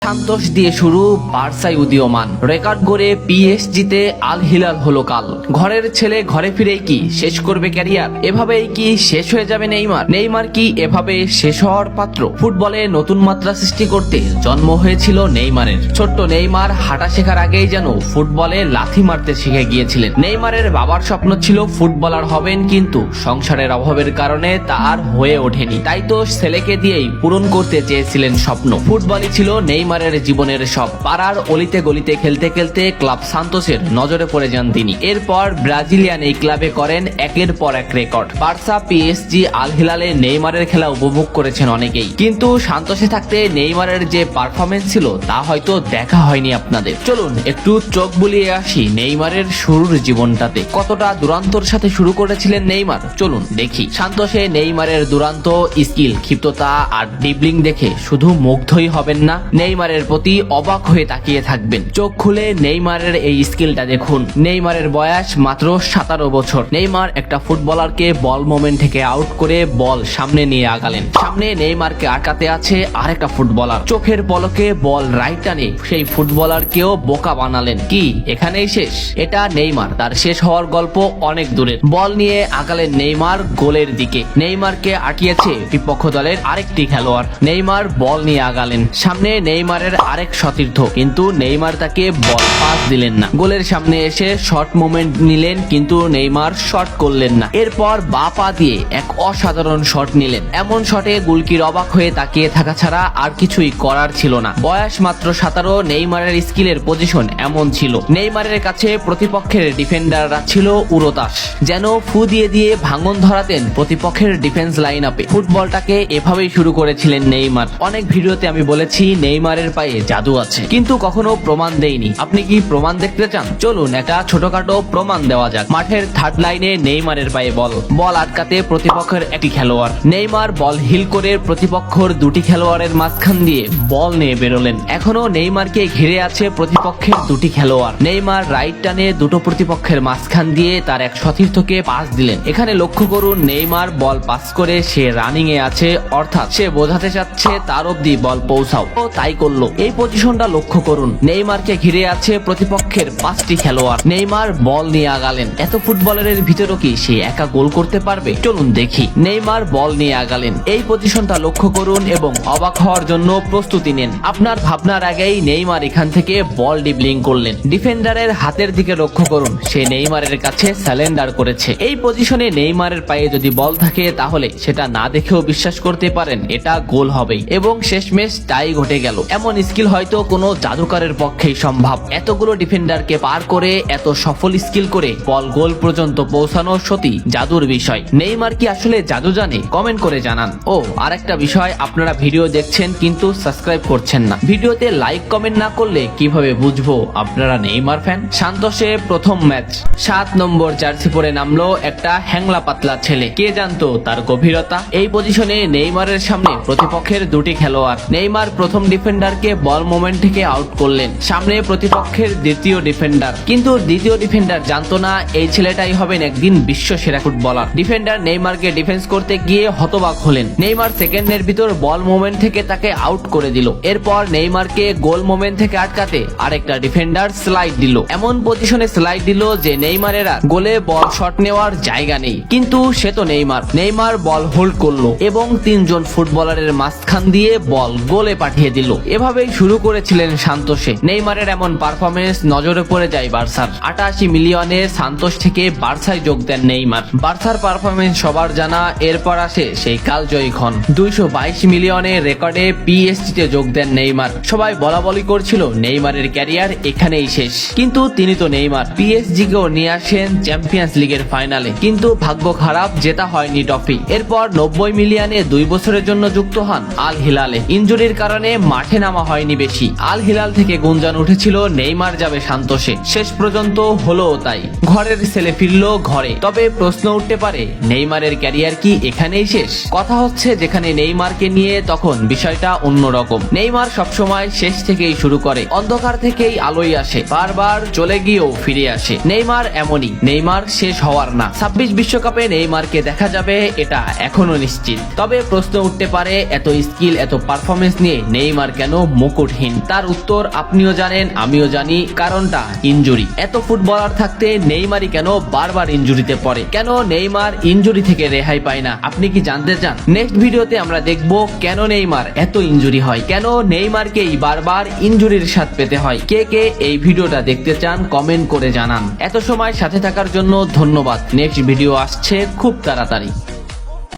Santos দিয়ে শুরু, বার্সায় উদীয়মান, রেকর্ড গড়ে পিএসজিতে আল হিলাল হলো কাল। ঘরের ছেলে ঘরে ফিরেই কি শেষ করবে ক্যারিয়ার? এভাবেই কি শেষ হয়ে যাবে নেইমার? নেইমার কি এভাবে শেষ হওয়ার পাত্র? ফুটবলে নতুন মাত্রা সৃষ্টি করতে জন্ম হয়েছিল নেইমারের। ছোট্ট নেইমার হাঁটা শেখার আগেই যেন ফুটবলে লাথি মারতে শিখে গিয়েছিলেন। নেইমারের বাবার স্বপ্ন ছিল ফুটবলার হবেন, কিন্তু সংসারের অভাবের কারণে তা আর হয়ে ওঠেনি। তাই তো ছেলেকে দিয়েই পূরণ করতে চেয়েছিলেন স্বপ্ন। ফুটবলই ছিল নেইমারের জীবনের সব। পাড়ার অলিতে গলিতে খেলতে খেলতে ক্লাব সান্তোসের নজরে পড়ে যান তিনি। এরপর ব্রাজিলিয়ান এই ক্লাবে করেন একের পর এক রেকর্ড। বার্সা, পিএসজি, আল হিলালে নেইমারের খেলা উপভোগ করেছেন অনেকেই, কিন্তু সান্তোসে থাকতে নেইমারের যে পারফরমেন্স ছিল তা হয়তো দেখা হয়নি আপনাদের। চলুন একটু চোখ বুলিয়ে আসি নেইমারের শুরুর জীবনটাতে। কতটা দুরান্তর সাথে শুরু করেছিলেন নেইমার, চলুন দেখি। সান্তোসে নেইমারের দুরান্ত স্কিল, ক্ষিপ্ততা আর ড্রিবলিং দেখে শুধু মুগ্ধই হবেন না, নেইমারের প্রতি অবাক হয়ে তাকিয়ে থাকবেন। চোখ খুলে নেইমারের এই স্কিলটা দেখুন। নেইমারের বয়স মাত্র 17 বছর। নেইমার একটা ফুটবলারকে বল মোমেন্ট থেকে আউট করে বল সামনে নিয়ে আগালেন। সামনে নেইমারকে আটকাতে আছে আরেকটা ফুটবলার। চোখের পলকে বল রাইট টানে সেই ফুটবলারকেও বোকা বানালেন। কি এখানেই শেষ? এটা নেইমার, তার শেষ হওয়ার গল্প অনেক দূরের। বল নিয়ে আগালেন নেইমার গোলের দিকে। নেইমারকে আটকিয়েছে বিপক্ষ দলের আরেকটি খেলোয়াড়। নেইমার বল নিয়ে আগালেন। সামনে নেইমারের আরেক সতীর্থ, কিন্তু নেইমার তাকে বল পাস দিলেন না। গোলের সামনে এসে শর্ট মোমেন্ট নিলেন, কিন্তু নেইমার শট করলেন না। এরপর বা পা দিয়ে এক অসাধারণ শট নিলেন। এমন শটে গোলকির অবাক হয়ে তাকিয়ে থাকা ছাড়া আর কিছুই করার ছিল না। বয়স মাত্র 17, নেইমারের স্কিলের পজিশন এমন ছিল। নেইমারের কাছে প্রতিপক্ষের ডিফেন্ডাররা ছিল উড়োতাস, যেন ফু দিয়ে দিয়ে ভাঙন ধরাতেন প্রতিপক্ষের ডিফেন্স লাইন আপে। ফুটবলটাকে এভাবেই শুরু করেছিলেন নেইমার। অনেক ভিডিওতে আমি বলেছি নেইমারের পায়ে জাদু আছে, কিন্তু কখনো প্রমাণ দেইনি। আপনি কি প্রমাণ দেখতে চান? চলুন একটা ছোটখাটো প্রমাণ দেওয়া যাক। মাঠের থার্ড লাইনে নেইমারের পায়ে বল আটকাতে প্রতিপক্ষের একটি খেলোয়াড়। নেইমার বল হিল করে প্রতিপক্ষের দুটি খেলোয়াড়ের মাঝখান দিয়ে বল নিয়ে বেরোলেন। এখনো নেইমারকে ঘিরে আছে প্রতিপক্ষের দুটি খেলোয়াড়। নেইমার রাইট টানে দুটো প্রতিপক্ষের মাঝখান দিয়ে তার এক সতীর্থকে পাস দিলেন। এখানে লক্ষ্য করুন, নেইমার বল পাস করে সে রানিং এ আছে, অর্থাৎ সে বোঝাতে চাচ্ছে তার অব্দি বল পৌঁছাও। ও তাই করলো। এই পজিশনটা লক্ষ্য করুন। নেইমারকে ঘিরে আছে প্রতিপক্ষের 5টি খেলোয়াড়। নেইমার বল নিয়ে আগালেন। এত ফুটবলারের ভিতরও কি সে একা গোল করতে পারবে? চলুন দেখি। নেইমার বল নিয়ে আগালেন। এই পজিশনটা লক্ষ্য করুন এবং অবাক হওয়ার জন্য প্রস্তুতি নেন। আপনার ভাবনার আগেই নেইমার এখান থেকে বল ড্রিবলিং করলেন। ডিফেন্ডারের হাতের দিকে লক্ষ্য করুন, সে নেইমারের কাছে সারেন্ডার করেছে। এই পজিশনে নেইমারের পায়ে যদি বল থাকে তাহলে সেটা না দেখেও বিশ্বাস করতে পারেন এটা গোল হবেই, এবং শেষমেশ তাই ঘটে গেল। এমন স্কিল হয়তো কোনো জাদুকরের পক্ষেই সম্ভব। এতগুলো ডিফেন্ডারকে পার করে এত সফল স্কিল করে বল গোল পর্যন্ত পৌঁছানো সত্যি জাদুর বিষয়। নেইমার কি আসলে জাদু জানে? কমেন্ট করে জানান। ও আরেকটা বিষয়, আপনারা ভিডিও দেখছেন কিন্তু সাবস্ক্রাইব করছেন না। ভিডিওতে লাইক কমেন্ট না করলে কিভাবে বুঝবো আপনারা নেইমার ফ্যান? সান্তোসে প্রথম ম্যাচ, 7 নম্বর জার্সি পরে নামলো একটা হ্যাংলা পাতলা ছেলে। কে জানতো তার গভীরতা? এই পজিশনে নেইমারের সামনে প্রতিপক্ষের দুটি খেলোয়াড়। নেইমার প্রথম ডিফেন্ডারকে বল মোমেন্ট থেকে আউট করলেন। সামনে প্রতিপক্ষের দ্বিতীয় ডিফেন্ডার, কিন্তু দ্বিতীয় ডিফেন্ডার জানতো না এই ছেলেটাই হবেন একদিন বিশ্ব সেরা ফুটবলার। ডিফেন্ডার নেইমারকে ডিফেন্স করতে গিয়ে হতবাক হলেন। নেইমার সেকেন্ডের ভিতর বল মোমেন্ট থেকে তাকে আউট করে দিল। এরপর নেইমারকে গোল মোমেন্ট থেকে আটকাতে আরেকটা ডিফেন্ডার স্লাইড দিল। এমন পজিশনে স্লাইড দিল যে নেইমারের গোলে বল শট নেওয়ার জায়গা নেই, কিন্তু সে তো নেইমার বল হোল্ড করলো এবং 3 জন ফুটবলারের মাঝখান দিয়ে বল গোলে পাঠিয়ে দিল। এভাবেই শুরু করেছিলেন সান্তোসে। নেইমারের এমন পারফরমেন্স নজরে পড়ে যায় বার্সার। 88 মিলিয়নে সান্তোস থেকে বার্সায় যোগ দেন নেইমার। বার্সার পারফরমেন্স সবার জানা। এরপর আসে সেই কালজয়ী ক্ষণ। 222 মিলিয়নের রেকর্ডে পিএসজিতে যোগ দেন নেইমার। সবাই বলাবলি করছিল নেইমারের ক্যারিয়ার এখানেই শেষ, কিন্তু তিনি তো নেইমার। পিএসজি কেও নিয়ে আসেন চ্যাম্পিয়ন্স লিগের ফাইনালে, কিন্তু ভাগ্য খারাপ, জেতা হয়নি ট্রফি। এরপর 90 মিলিয়নে 2 বছরের জন্য যুক্ত হন আল হিলালে। ইনজুরির কারণে মাঠে নামা হয়নি বেশি। আল হিলাল থেকে গুঞ্জন উঠেছিল নেইমার যাবে সান্তোসে। শেষ পর্যন্ত হলো তাই। ঘরের ছেলে ফিরলো ঘরে। তবে প্রশ্ন উঠতে পারে, নেইমারের ক্যারিয়ার কি এখানেই শেষ? কথা হচ্ছে যেখানে নেইমারকে নিয়ে তখন বিষয়টা অন্যরকম। নেইমার সবসময় শেষ থেকেই শুরু করে, অন্ধকার থেকেই আলোয় আসে, বারবার চলে গিয়েও ফিরে আসে। নেইমার এমনই। নেইমার শেষ হওয়ার না। 26 বিশ্বকাপে নেইমারকে দেখা যাবে এটা এখনো নিশ্চিত। তবে প্রশ্ন উঠতে পারে, এত স্কিল এত পারফরমেন্স নিয়ে নেইমার কেন মুকুটহীন? তার উত্তর আপনিও জানেন, আমিও জানি, কারণটা ইনজুরি। এত ফুটবলার থাকতে নেইমারই কেন বারবার ইনজুরিতে পড়ে? কেন নেইমার ইনজুরি থেকে রেহাই পায় না? আপনি কি জানতে চান? নেক্সট ভিডিওতে আমরা দেখব কেন নেইমার এত ইনজুরি হয়, কেন নেইমারকেই বারবার ইনজুরির স্বাদ পেতে হয়। কে কে এই ভিডিওটা দেখতে চান কমেন্ট করে জানান। এত সময় সাথে থাকার জন্য ধন্যবাদ। নেক্সট ভিডিও আসছে খুব তাড়াতাড়ি।